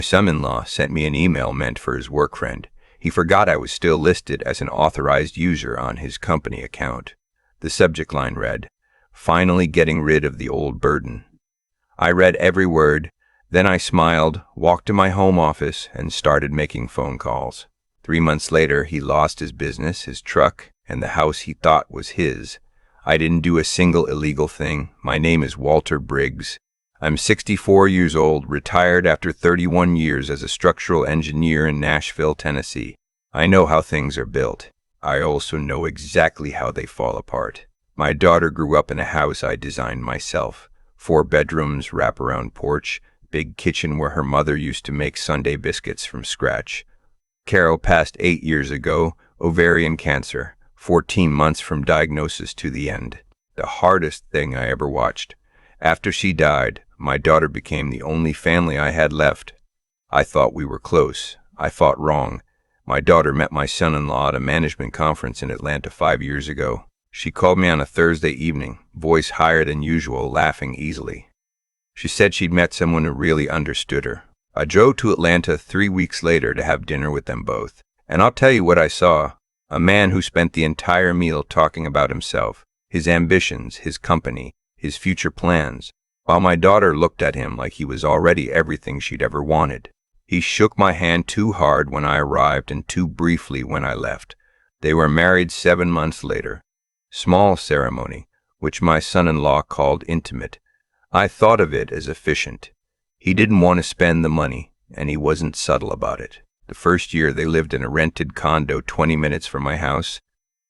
son-in-law sent me an email meant for his work friend. He forgot I was still listed as an authorized user on his company account. The subject line read, "Finally getting rid of the old burden." I read every word, then I smiled, walked to my home office, and started making phone calls. 3 months later, he lost his business, his truck, and the house he thought was his. I didn't do a single illegal thing. My name is Walter Briggs. I'm 64 years old, retired after 31 years as a structural engineer in Nashville, Tennessee. I know how things are built. I also know exactly how they fall apart. My daughter grew up in a house I designed myself. 4 bedrooms, wraparound porch, big kitchen where her mother used to make Sunday biscuits from scratch. Carol passed 8 years ago, ovarian cancer, 14 months from diagnosis to the end. The hardest thing I ever watched. After she died, my daughter became the only family I had left. I thought we were close. I thought wrong. My daughter met my son-in-law at a management conference in Atlanta 5 years ago. She called me on a Thursday evening, voice higher than usual, laughing easily. She said she'd met someone who really understood her. I drove to Atlanta 3 weeks later to have dinner with them both. And I'll tell you what I saw. A man who spent the entire meal talking about himself, his ambitions, his company, his future plans, while my daughter looked at him like he was already everything she'd ever wanted. He shook my hand too hard when I arrived and too briefly when I left. They were married 7 months later. Small ceremony, which my son-in-law called intimate. I thought of it as efficient. He didn't want to spend the money, and he wasn't subtle about it. The first year they lived in a rented condo 20 minutes from my house.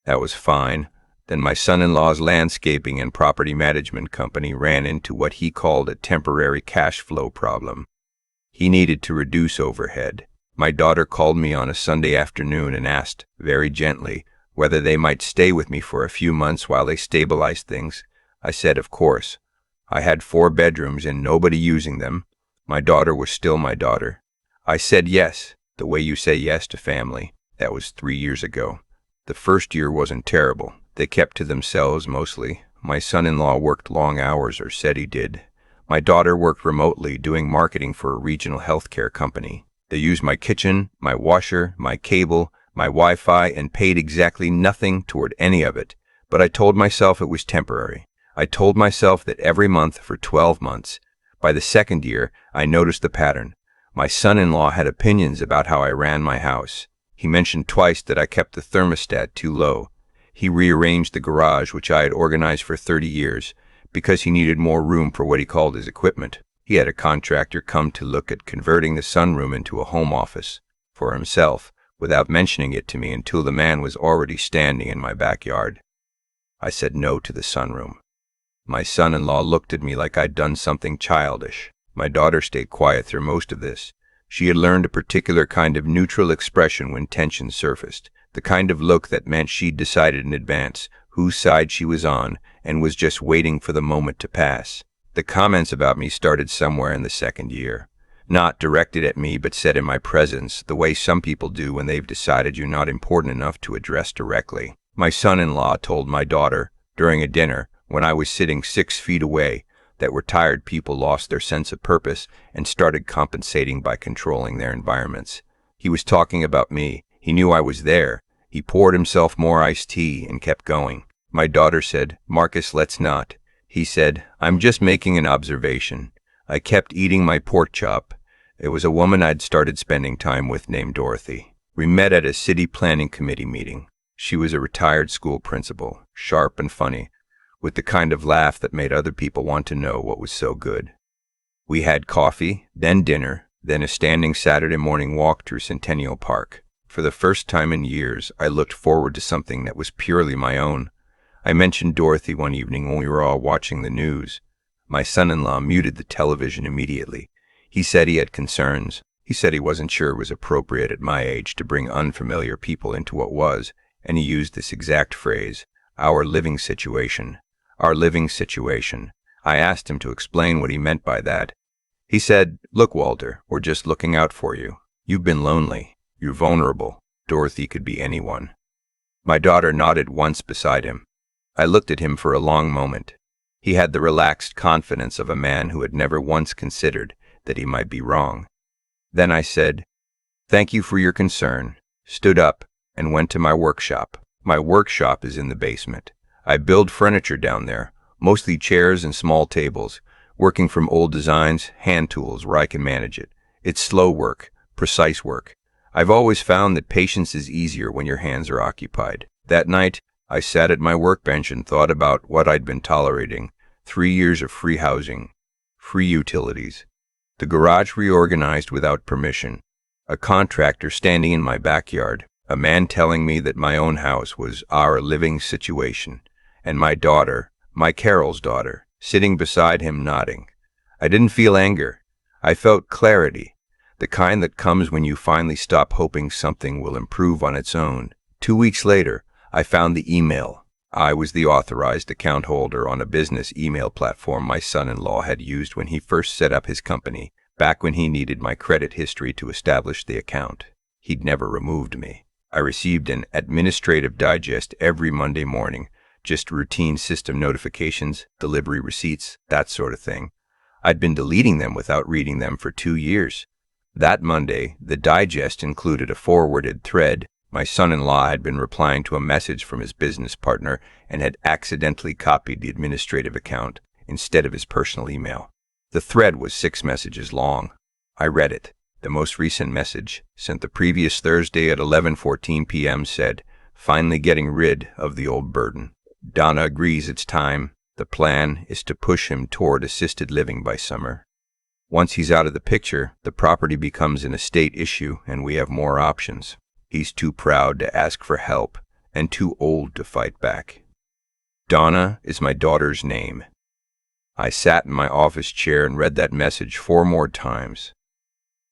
That was fine. Then my son-in-law's landscaping and property management company ran into what he called a temporary cash flow problem. He needed to reduce overhead. My daughter called me on a Sunday afternoon and asked, very gently, whether they might stay with me for a few months while they stabilized things. I said, of course. I had 4 bedrooms and nobody using them. My daughter was still my daughter. I said yes, the way you say yes to family. That was 3 years ago. The first year wasn't terrible. They kept to themselves mostly. My son-in-law worked long hours, or said he did. My daughter worked remotely, doing marketing for a regional healthcare company. They used my kitchen, my washer, my cable, my Wi-Fi, and paid exactly nothing toward any of it. But I told myself it was temporary. I told myself that every month for 12 months. By the second year, I noticed the pattern. My son-in-law had opinions about how I ran my house. He mentioned twice that I kept the thermostat too low. He rearranged the garage, which I had organized for 30 years, because he needed more room for what he called his equipment. He had a contractor come to look at converting the sunroom into a home office for himself, without mentioning it to me until the man was already standing in my backyard. I said no to the sunroom. My son-in-law looked at me like I'd done something childish. My daughter stayed quiet through most of this. She had learned a particular kind of neutral expression when tension surfaced, the kind of look that meant she'd decided in advance whose side she was on and was just waiting for the moment to pass. The comments about me started somewhere in the second year. Not directed at me, but said in my presence, the way some people do when they've decided you're not important enough to address directly. My son-in-law told my daughter, during a dinner, when I was sitting 6 feet away, that retired people lost their sense of purpose and started compensating by controlling their environments. He was talking about me. He knew I was there. He poured himself more iced tea and kept going. My daughter said, "Marcus, let's not." He said, "I'm just making an observation." I kept eating my pork chop. It was a woman I'd started spending time with named Dorothy. We met at a city planning committee meeting. She was a retired school principal, sharp and funny, with the kind of laugh that made other people want to know what was so good. We had coffee, then dinner, then a standing Saturday morning walk through Centennial Park. For the first time in years, I looked forward to something that was purely my own. I mentioned Dorothy one evening when we were all watching the news. My son-in-law muted the television immediately. He said he had concerns. He said he wasn't sure it was appropriate at my age to bring unfamiliar people into what was, and he used this exact phrase, our living situation. Our living situation. I asked him to explain what he meant by that. He said, "Look, Walter, we're just looking out for you. You've been lonely. You're vulnerable. Dorothy could be anyone." My daughter nodded once beside him. I looked at him for a long moment. He had the relaxed confidence of a man who had never once considered that he might be wrong. Then I said, "Thank you for your concern," stood up, and went to my workshop. My workshop is in the basement. I build furniture down there, mostly chairs and small tables, working from old designs, hand tools where I can manage it. It's slow work, precise work. I've always found that patience is easier when your hands are occupied. That night, I sat at my workbench and thought about what I'd been tolerating. 3 years of free housing, free utilities, the garage reorganized without permission, a contractor standing in my backyard, a man telling me that my own house was our living situation, and my daughter, my Carol's daughter, sitting beside him nodding. I didn't feel anger. I felt clarity, the kind that comes when you finally stop hoping something will improve on its own. 2 weeks later, I found the email. I was the authorized account holder on a business email platform my son-in-law had used when he first set up his company, back when he needed my credit history to establish the account. He'd never removed me. I received an administrative digest every Monday morning, just routine system notifications, delivery receipts, that sort of thing. I'd been deleting them without reading them for 2 years. That Monday, the digest included a forwarded thread. My son-in-law had been replying to a message from his business partner and had accidentally copied the administrative account instead of his personal email. The thread was 6 messages long. I read it. The most recent message, sent the previous Thursday at 11:14 p.m., said, "Finally getting rid of the old burden. Donna agrees it's time. The plan is to push him toward assisted living by summer. Once he's out of the picture, the property becomes an estate issue and we have more options. He's too proud to ask for help and too old to fight back." Donna is my daughter's name. I sat in my office chair and read that message 4 more times.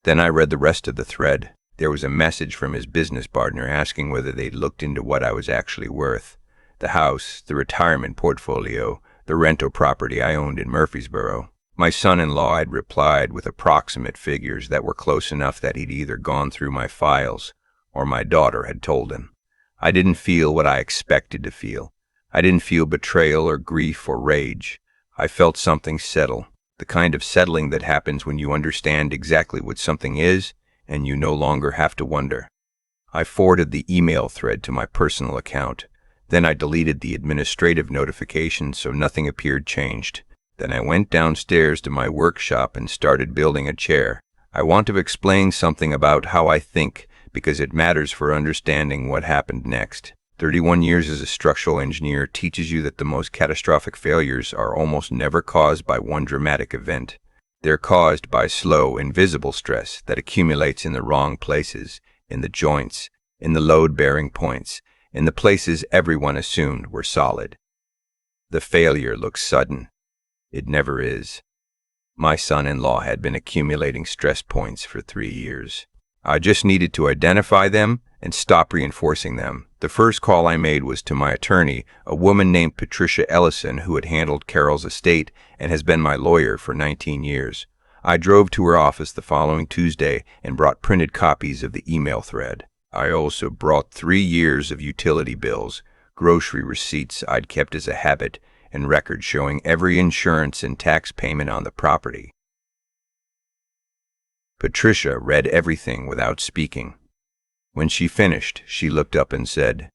Then I read the rest of the thread. There was a message from his business partner asking whether they'd looked into what I was actually worth. The house, the retirement portfolio, the rental property I owned in Murfreesboro. My son-in-law had replied with approximate figures that were close enough that he'd either gone through my files or my daughter had told him. I didn't feel what I expected to feel. I didn't feel betrayal or grief or rage. I felt something settle. The kind of settling that happens when you understand exactly what something is and you no longer have to wonder. I forwarded the email thread to my personal account. Then I deleted the administrative notifications so nothing appeared changed. Then I went downstairs to my workshop and started building a chair. I want to explain something about how I think because it matters for understanding what happened next. 31 years as a structural engineer teaches you that the most catastrophic failures are almost never caused by one dramatic event. They're caused by slow, invisible stress that accumulates in the wrong places, in the joints, in the load-bearing points, in the places everyone assumed were solid. The failure looks sudden. It never is. My son-in-law had been accumulating stress points for 3 years. I just needed to identify them and stop reinforcing them. The first call I made was to my attorney, a woman named Patricia Ellison, who had handled Carol's estate and has been my lawyer for 19 years. I drove to her office the following Tuesday and brought printed copies of the email thread. I also brought 3 years of utility bills, grocery receipts I'd kept as a habit, and records showing every insurance and tax payment on the property. Patricia read everything without speaking. When she finished, she looked up and said,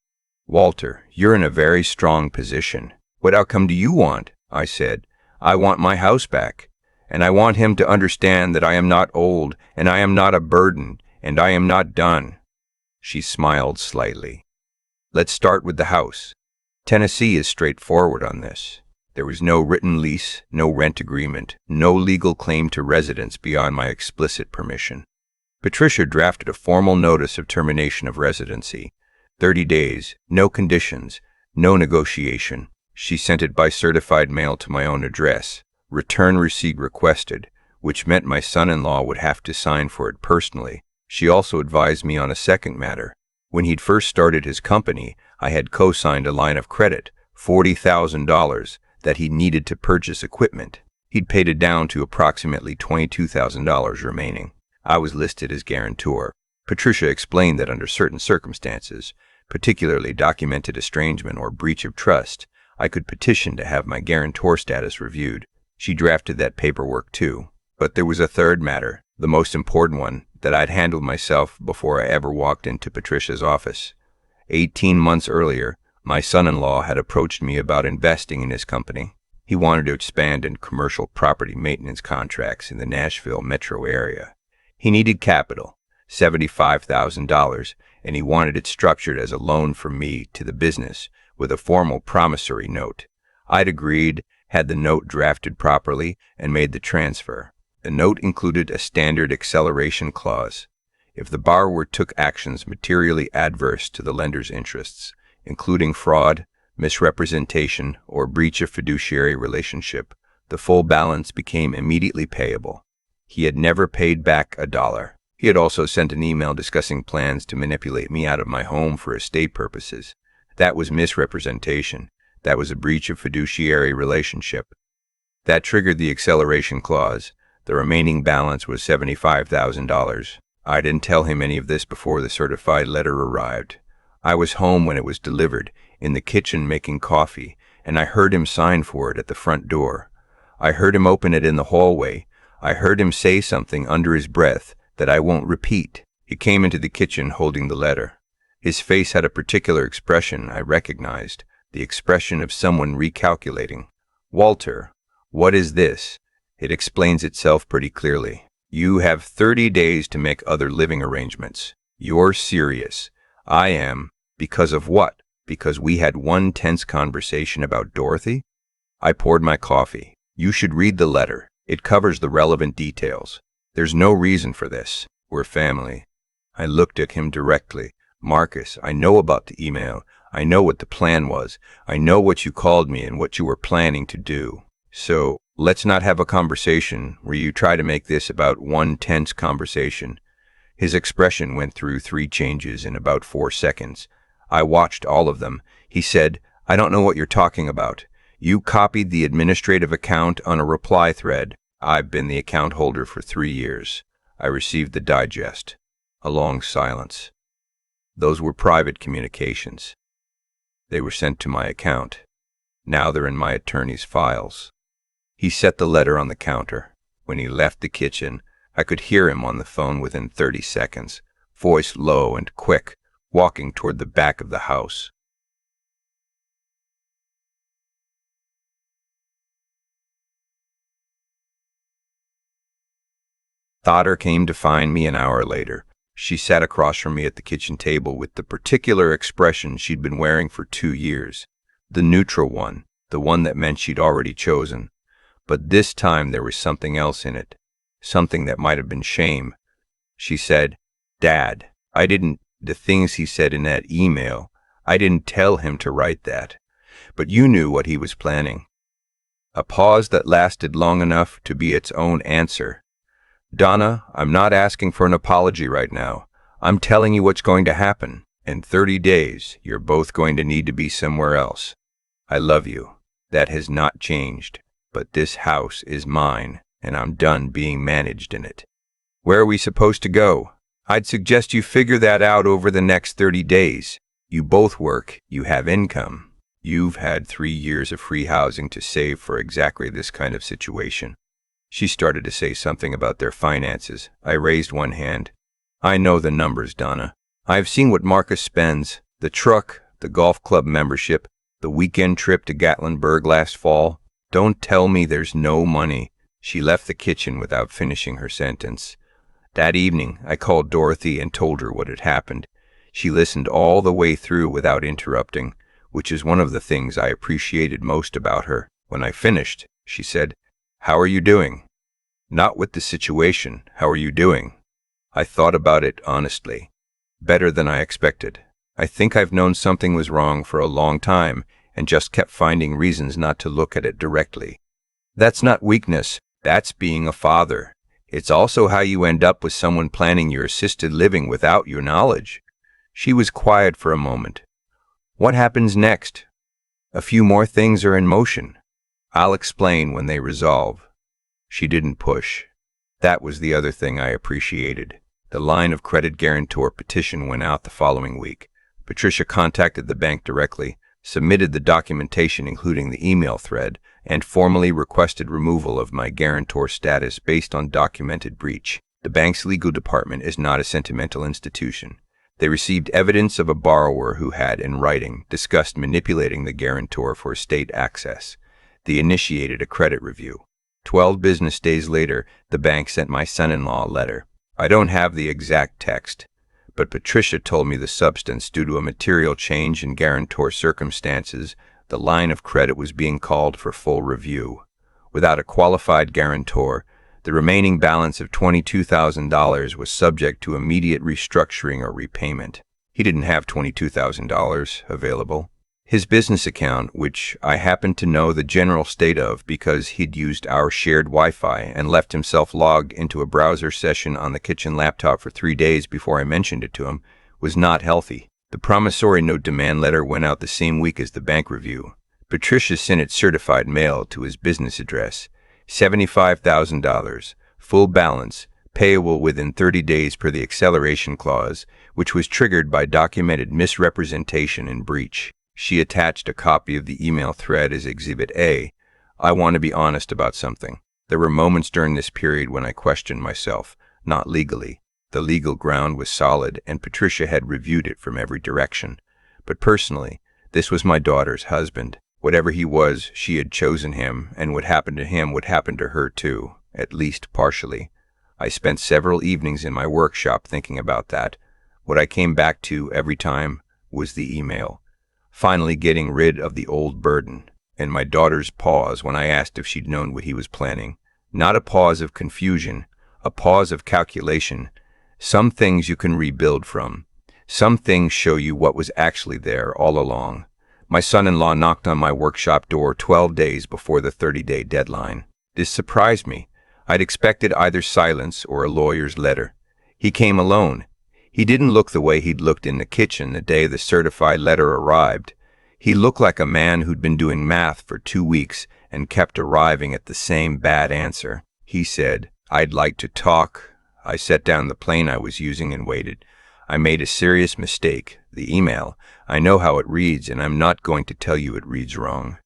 "Walter, you're in a very strong position. What outcome do you want?" I said, "I want my house back, and I want him to understand that I am not old, and I am not a burden, and I am not done." She smiled slightly. "Let's start with the house. Tennessee is straightforward on this. There was no written lease, no rent agreement, no legal claim to residence beyond my explicit permission. Patricia drafted a formal notice of termination of residency. 30 days, no conditions, no negotiation. She sent it by certified mail to my own address. Return receipt requested, which meant my son-in-law would have to sign for it personally. She also advised me on a second matter. When he'd first started his company, I had co-signed a line of credit, $40,000, that he needed to purchase equipment. He'd paid it down to approximately $22,000 remaining. I was listed as guarantor. Patricia explained that under certain circumstances, particularly documented estrangement or breach of trust, I could petition to have my guarantor status reviewed. She drafted that paperwork too. But there was a third matter, the most important one, that I'd handled myself before I ever walked into Patricia's office. 18 months earlier, my son-in-law had approached me about investing in his company. He wanted to expand in commercial property maintenance contracts in the Nashville metro area. He needed capital, $75,000, and he wanted it structured as a loan from me to the business with a formal promissory note. I'd agreed, had the note drafted properly, and made the transfer. The note included a standard acceleration clause. If the borrower took actions materially adverse to the lender's interests, including fraud, misrepresentation, or breach of fiduciary relationship, the full balance became immediately payable. He had never paid back a dollar. He had also sent an email discussing plans to manipulate me out of my home for estate purposes. That was misrepresentation. That was a breach of fiduciary relationship. That triggered the acceleration clause. The remaining balance was $75,000. I didn't tell him any of this before the certified letter arrived. I was home when it was delivered, in the kitchen making coffee, and I heard him sign for it at the front door. I heard him open it in the hallway. I heard him say something under his breath that I won't repeat. He came into the kitchen holding the letter. His face had a particular expression I recognized, the expression of someone recalculating. "Walter, what is this?" It explains itself pretty clearly. You have 30 days to make other living arrangements. You're serious. I am. Because of what? Because we had one tense conversation about Dorothy? I poured my coffee. You should read the letter. It covers the relevant details. There's no reason for this. We're family. I looked at him directly. Marcus, I know about the email. I know what the plan was. I know what you called me and what you were planning to do. So, let's not have a conversation where you try to make this about one tense conversation. His expression went through 3 changes in about 4 seconds. I watched all of them. He said, "I don't know what you're talking about. You copied the administrative account on a reply thread. I've been the account holder for 3 years. I received the digest." A long silence. Those were private communications. They were sent to my account. Now they're in my attorney's files. He set the letter on the counter. When he left the kitchen, I could hear him on the phone within 30 seconds, voice low and quick, walking toward the back of the house. Daughter came to find me an hour later. She sat across from me at the kitchen table with the particular expression she'd been wearing for 2 years. The neutral one, the one that meant she'd already chosen. But this time there was something else in it, something that might have been shame. She said, "Dad, the things he said in that email, I didn't tell him to write that. But you knew what he was planning." A pause that lasted long enough to be its own answer. "Donna, I'm not asking for an apology right now. I'm telling you what's going to happen. In 30 days, you're both going to need to be somewhere else. I love you. That has not changed. But this house is mine, and I'm done being managed in it. Where are we supposed to go? I'd suggest you figure that out over the next 30 days. You both work, you have income. You've had 3 years of free housing to save for exactly this kind of situation." She started to say something about their finances. I raised one hand. "I know the numbers, Donna. I've seen what Marcus spends. The truck, the golf club membership, the weekend trip to Gatlinburg last fall. Don't tell me there's no money." She left the kitchen without finishing her sentence. That evening, I called Dorothy and told her what had happened. She listened all the way through without interrupting, which is one of the things I appreciated most about her. When I finished, she said, "How are you doing?" Not with the situation, how are you doing? I thought about it honestly. Better than I expected. I think I've known something was wrong for a long time and just kept finding reasons not to look at it directly. That's not weakness, that's being a father. It's also how you end up with someone planning your assisted living without your knowledge. She was quiet for a moment. What happens next? A few more things are in motion. I'll explain when they resolve. She didn't push. That was the other thing I appreciated. The line of credit guarantor petition went out the following week. Patricia contacted the bank directly, submitted the documentation including the email thread, and formally requested removal of my guarantor status based on documented breach. The bank's legal department is not a sentimental institution. They received evidence of a borrower who had, in writing, discussed manipulating the guarantor for state access. They initiated a credit review. 12 business days later, the bank sent my son-in-law a letter. I don't have the exact text, but Patricia told me the substance. Due to a material change in guarantor circumstances, the line of credit was being called for full review. Without a qualified guarantor, the remaining balance of $22,000 was subject to immediate restructuring or repayment. He didn't have $22,000 available. His business account, which I happened to know the general state of because he'd used our shared Wi-Fi and left himself logged into a browser session on the kitchen laptop for 3 days before I mentioned it to him, was not healthy. The promissory note demand letter went out the same week as the bank review. Patricia sent it certified mail to his business address. $75,000, full balance, payable within 30 days per the acceleration clause, which was triggered by documented misrepresentation and breach. She attached a copy of the email thread as Exhibit A. I want to be honest about something. There were moments during this period when I questioned myself, not legally. The legal ground was solid, and Patricia had reviewed it from every direction. But personally, this was my daughter's husband. Whatever he was, she had chosen him, and what happened to him would happen to her too, at least partially. I spent several evenings in my workshop thinking about that. What I came back to every time was the email. Finally getting rid of the old burden, and my daughter's pause when I asked if she'd known what he was planning. Not a pause of confusion, a pause of calculation. Some things you can rebuild from. Some things show you what was actually there all along. My son-in-law knocked on my workshop door 12 days before the 30-day deadline. This surprised me. I'd expected either silence or a lawyer's letter. He came alone. He didn't look the way he'd looked in the kitchen the day the certified letter arrived. He looked like a man who'd been doing math for 2 weeks and kept arriving at the same bad answer. He said, "I'd like to talk." I set down the plane I was using and waited. I made a serious mistake. The email. I know how it reads, and I'm not going to tell you it reads wrong.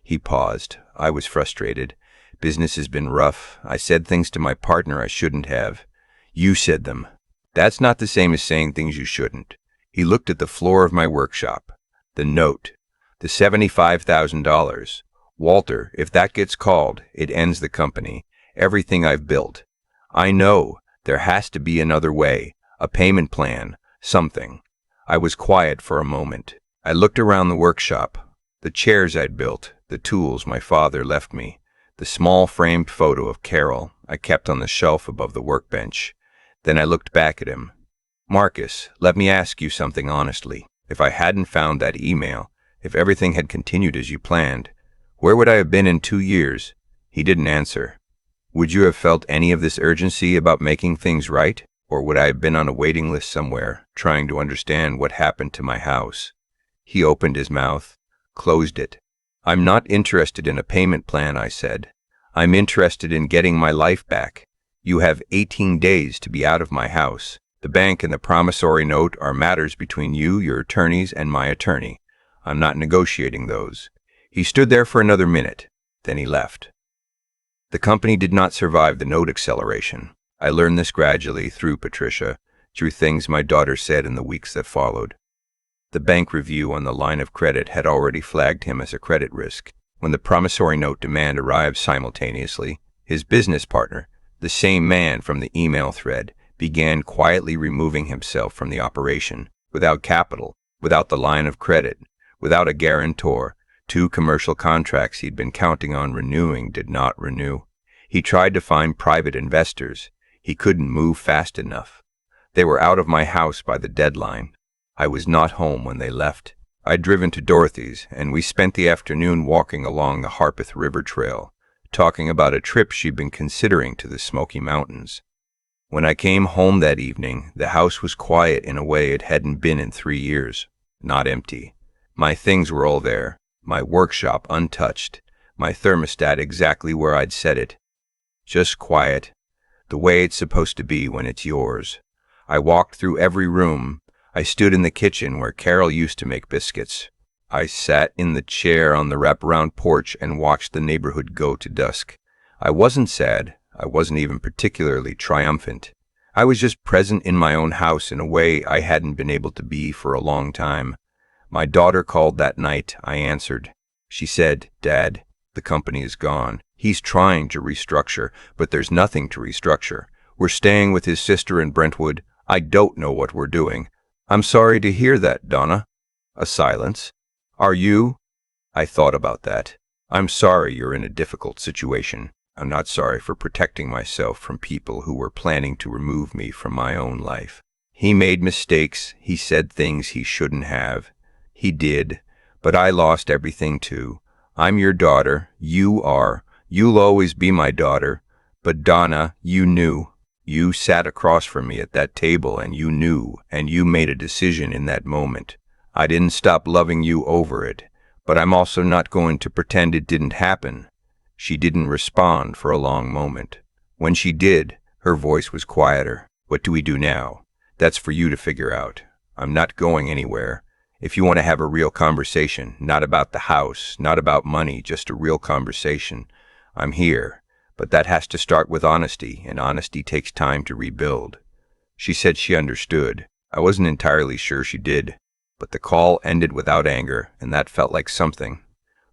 He paused. I was frustrated. Business has been rough. I said things to my partner I shouldn't have. You said them. That's not the same as saying things you shouldn't. He looked at the floor of my workshop. The note. The $75,000. Walter, if that gets called, it ends the company. Everything I've built. I know. There has to be another way. A payment plan. Something. I was quiet for a moment. I looked around the workshop. The chairs I'd built. The tools my father left me. The small framed photo of Carol I kept on the shelf above the workbench. Then I looked back at him. "Marcus, let me ask you something honestly. If I hadn't found that email, if everything had continued as you planned, where would I have been in 2 years?" He didn't answer. "Would you have felt any of this urgency about making things right? Or would I have been on a waiting list somewhere, trying to understand what happened to my house?" He opened his mouth, closed it. "I'm not interested in a payment plan," I said. "I'm interested in getting my life back. You have 18 days to be out of my house. The bank and the promissory note are matters between you, your attorneys, and my attorney. I'm not negotiating those." He stood there for another minute. Then he left. The company did not survive the note acceleration. I learned this gradually through Patricia, through things my daughter said in the weeks that followed. The bank review on the line of credit had already flagged him as a credit risk. When the promissory note demand arrived simultaneously, his business partner, the same man from the email thread, began quietly removing himself from the operation. Without capital, without the line of credit, without a guarantor, 2 commercial contracts he'd been counting on renewing did not renew. He tried to find private investors. He couldn't move fast enough. They were out of my house by the deadline. I was not home when they left. I'd driven to Dorothy's, and we spent the afternoon walking along the Harpeth River Trail, talking about a trip she'd been considering to the Smoky Mountains. When I came home that evening, the house was quiet in a way it hadn't been in 3 years. Not empty. My things were all there, my workshop untouched, my thermostat exactly where I'd set it. Just quiet, the way it's supposed to be when it's yours. I walked through every room. I stood in the kitchen where Carol used to make biscuits. I sat in the chair on the wraparound porch and watched the neighborhood go to dusk. I wasn't sad. I wasn't even particularly triumphant. I was just present in my own house in a way I hadn't been able to be for a long time. My daughter called that night. I answered. She said, "Dad, the company is gone. He's trying to restructure, but there's nothing to restructure. We're staying with his sister in Brentwood. I don't know what we're doing." "I'm sorry to hear that, Donna." A silence. "Are you?" I thought about that. "I'm sorry you're in a difficult situation. I'm not sorry for protecting myself from people who were planning to remove me from my own life. He made mistakes. He said things he shouldn't have. He did. But I lost everything too. I'm your daughter. You are. You'll always be my daughter. But Donna, you knew. You sat across from me at that table and you knew, and you made a decision in that moment. I didn't stop loving you over it, but I'm also not going to pretend it didn't happen." She didn't respond for a long moment. When she did, her voice was quieter. "What do we do now? That's for you to figure out. I'm not going anywhere. If you want to have a real conversation, not about the house, not about money, just a real conversation, I'm here. But that has to start with honesty, and honesty takes time to rebuild." She said she understood. I wasn't entirely sure she did. But the call ended without anger, and that felt like something.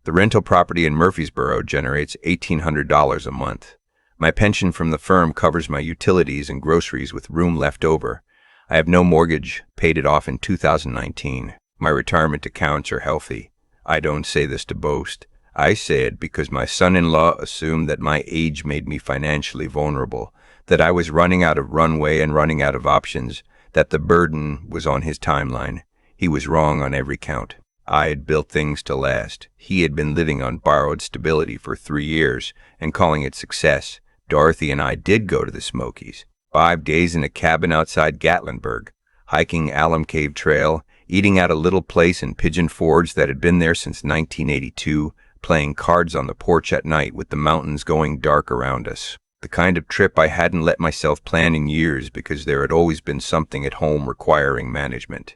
The rental property in Murfreesboro generates $1,800 a month. My pension from the firm covers my utilities and groceries with room left over. I have no mortgage, paid it off in 2019. My retirement accounts are healthy. I don't say this to boast. I say it because my son-in-law assumed that my age made me financially vulnerable, that I was running out of runway and running out of options, that the burden was on his timeline. He was wrong on every count. I had built things to last. He had been living on borrowed stability for 3 years and calling it success. Dorothy and I did go to the Smokies. 5 days in a cabin outside Gatlinburg, hiking Alum Cave Trail, eating at a little place in Pigeon Forge that had been there since 1982, playing cards on the porch at night with the mountains going dark around us. The kind of trip I hadn't let myself plan in years because there had always been something at home requiring management.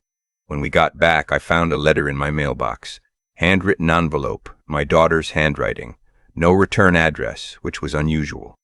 When we got back, I found a letter in my mailbox. Handwritten envelope, my daughter's handwriting. No return address, which was unusual.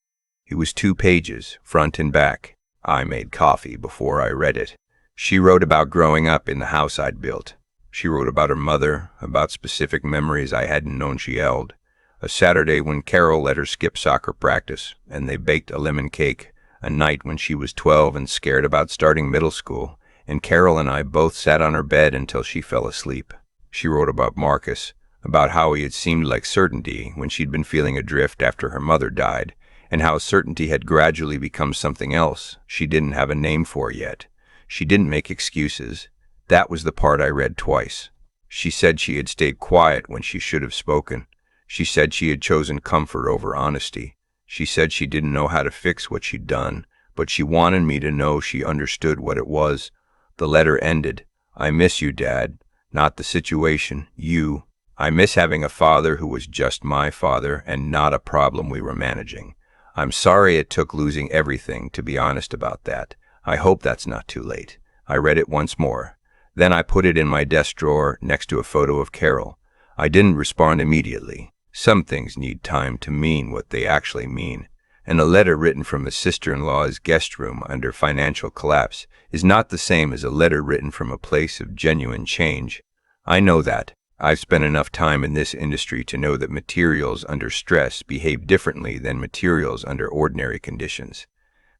It was 2 pages, front and back. I made coffee before I read it. She wrote about growing up in the house I'd built. She wrote about her mother, about specific memories I hadn't known she held. A Saturday when Carol let her skip soccer practice, and they baked a lemon cake. A night when she was 12 and scared about starting middle school, and Carol and I both sat on her bed until she fell asleep. She wrote about Marcus, about how he had seemed like certainty when she'd been feeling adrift after her mother died, and how certainty had gradually become something else she didn't have a name for yet. She didn't make excuses. That was the part I read twice. She said she had stayed quiet when she should have spoken. She said she had chosen comfort over honesty. She said she didn't know how to fix what she'd done, but she wanted me to know she understood what it was. The letter ended. "I miss you, Dad. Not the situation, you. I miss having a father who was just my father and not a problem we were managing. I'm sorry it took losing everything to be honest about that. I hope that's not too late." I read it once more. Then I put it in my desk drawer next to a photo of Carol. I didn't respond immediately. Some things need time to mean what they actually mean. And a letter written from a sister-in-law's guest room under financial collapse is not the same as a letter written from a place of genuine change. I know that. I've spent enough time in this industry to know that materials under stress behave differently than materials under ordinary conditions.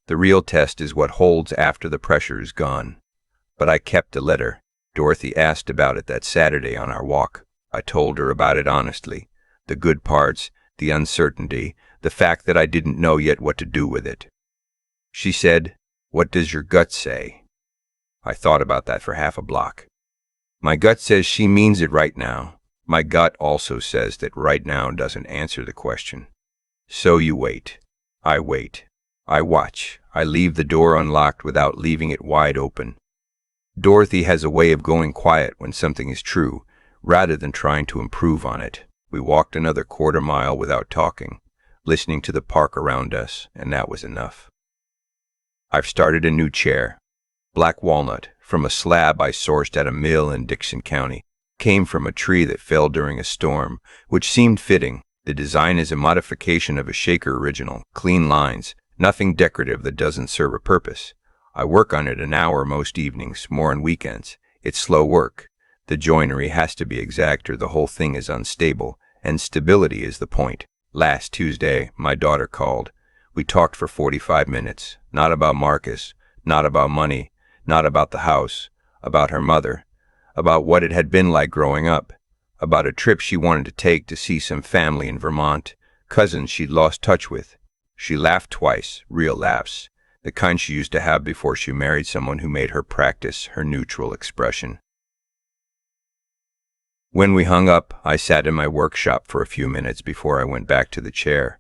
The real test is what holds after the pressure is gone. But I kept the letter. Dorothy asked about it that Saturday on our walk. I told her about it honestly. The good parts, the uncertainty, the fact that I didn't know yet what to do with it. She said, "What does your gut say?" I thought about that for half a block. My gut says she means it right now. My gut also says that right now doesn't answer the question. So you wait. I wait. I watch. I leave the door unlocked without leaving it wide open. Dorothy has a way of going quiet when something is true, rather than trying to improve on it. We walked another quarter-mile without talking, listening to the park around us, and that was enough. I've started a new chair. Black walnut, from a slab I sourced at a mill in Dixon County. Came from a tree that fell during a storm, which seemed fitting. The design is a modification of a Shaker original, clean lines, nothing decorative that doesn't serve a purpose. I work on it an hour most evenings, more on weekends. It's slow work. The joinery has to be exact or the whole thing is unstable, and stability is the point. Last Tuesday, my daughter called. We talked for 45 minutes, not about Marcus, not about money, not about the house, about her mother, about what it had been like growing up, about a trip she wanted to take to see some family in Vermont, cousins she'd lost touch with. She laughed twice, real laughs, the kind she used to have before she married someone who made her practice her neutral expression. When we hung up, I sat in my workshop for a few minutes before I went back to the chair.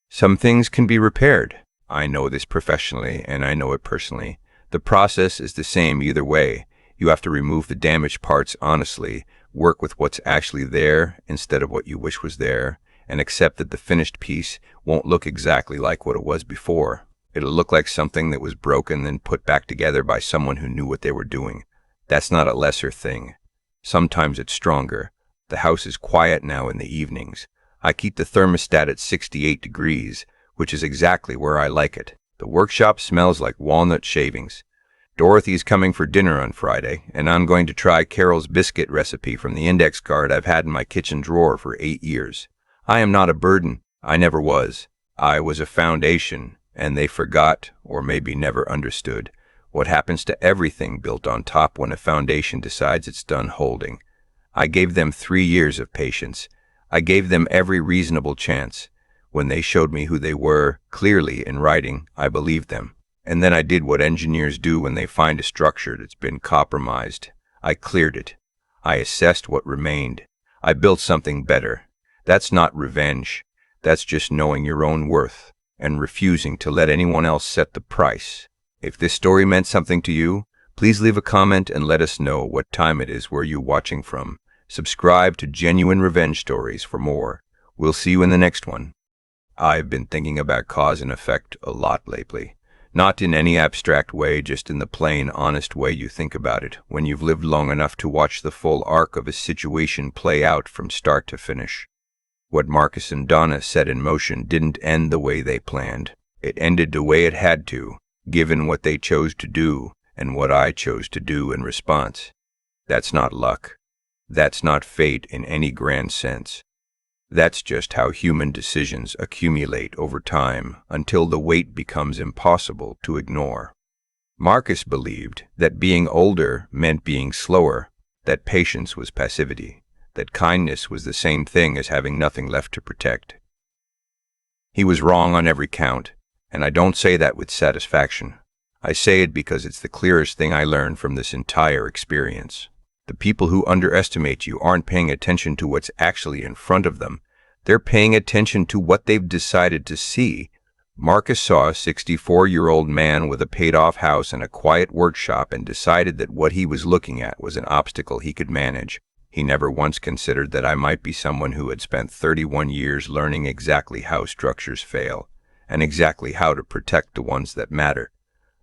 Some things can be repaired. I know this professionally, and I know it personally. The process is the same either way. You have to remove the damaged parts honestly, work with what's actually there instead of what you wish was there, and accept that the finished piece won't look exactly like what it was before. It'll look like something that was broken then put back together by someone who knew what they were doing. That's not a lesser thing. Sometimes it's stronger. The house is quiet now in the evenings. I keep the thermostat at 68 degrees, which is exactly where I like it. The workshop smells like walnut shavings. Dorothy's coming for dinner on Friday, and I'm going to try Carol's biscuit recipe from the index card I've had in my kitchen drawer for 8 years. I am not a burden. I never was. I was a foundation, and they forgot, or maybe never understood, what happens to everything built on top when a foundation decides it's done holding. I gave them 3 years of patience. I gave them every reasonable chance. When they showed me who they were, clearly in writing, I believed them. And then I did what engineers do when they find a structure that's been compromised. I cleared it. I assessed what remained. I built something better. That's not revenge. That's just knowing your own worth and refusing to let anyone else set the price. If this story meant something to you, please leave a comment and let us know what time it is where you're watching from. Subscribe to Genuine Revenge Stories for more. We'll see you in the next one. I've been thinking about cause and effect a lot lately. Not in any abstract way, just in the plain, honest way you think about it when you've lived long enough to watch the full arc of a situation play out from start to finish. What Marcus and Donna set in motion didn't end the way they planned. It ended the way it had to, given what they chose to do and what I chose to do in response. That's not luck. That's not fate in any grand sense. That's just how human decisions accumulate over time until the weight becomes impossible to ignore. Marcus believed that being older meant being slower, that patience was passivity, that kindness was the same thing as having nothing left to protect. He was wrong on every count, and I don't say that with satisfaction. I say it because it's the clearest thing I learned from this entire experience. The people who underestimate you aren't paying attention to what's actually in front of them. They're paying attention to what they've decided to see. Marcus saw a 64-year-old man with a paid-off house and a quiet workshop and decided that what he was looking at was an obstacle he could manage. He never once considered that I might be someone who had spent 31 years learning exactly how structures fail and exactly how to protect the ones that matter.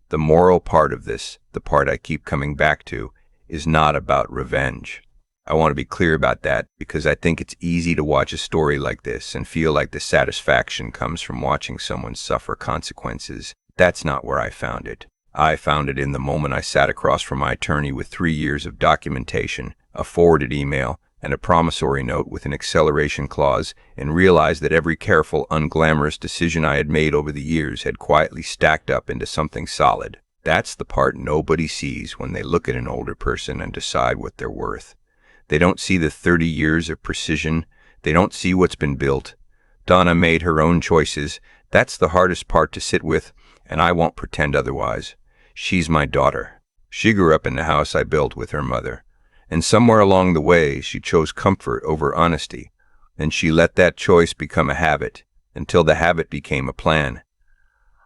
The moral part of this, the part I keep coming back to, is not about revenge. I want to be clear about that because I think it's easy to watch a story like this and feel like the satisfaction comes from watching someone suffer consequences. That's not where I found it. I found it in the moment I sat across from my attorney with 3 years of documentation, a forwarded email, and a promissory note with an acceleration clause, and realized that every careful, unglamorous decision I had made over the years had quietly stacked up into something solid. That's the part nobody sees when they look at an older person and decide what they're worth. They don't see the 30 years of precision. They don't see what's been built. Donna made her own choices. That's the hardest part to sit with, and I won't pretend otherwise. She's my daughter. She grew up in the house I built with her mother. And somewhere along the way, she chose comfort over honesty. And she let that choice become a habit, until the habit became a plan.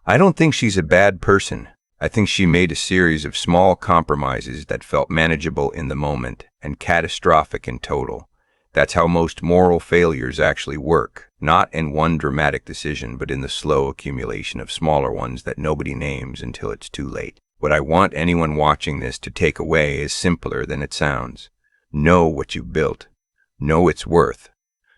I don't think she's a bad person. I think she made a series of small compromises that felt manageable in the moment and catastrophic in total. That's how most moral failures actually work, not in one dramatic decision, but in the slow accumulation of smaller ones that nobody names until it's too late. What I want anyone watching this to take away is simpler than it sounds. Know what you built. Know its worth.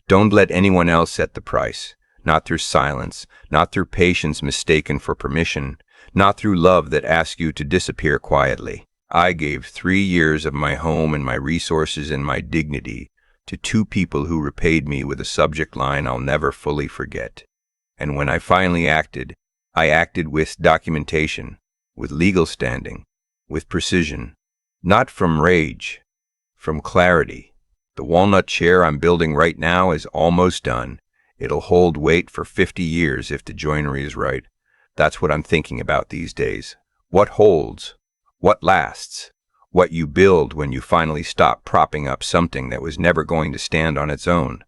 Don't let anyone else set the price. Not through silence, not through patience mistaken for permission, not through love that asks you to disappear quietly. I gave 3 years of my home and my resources and my dignity to two people who repaid me with a subject line I'll never fully forget. And when I finally acted, I acted with documentation, with legal standing, with precision, not from rage, from clarity. The walnut chair I'm building right now is almost done. It'll hold weight for 50 years if the joinery is right. That's what I'm thinking about these days. What holds? What lasts? What you build when you finally stop propping up something that was never going to stand on its own.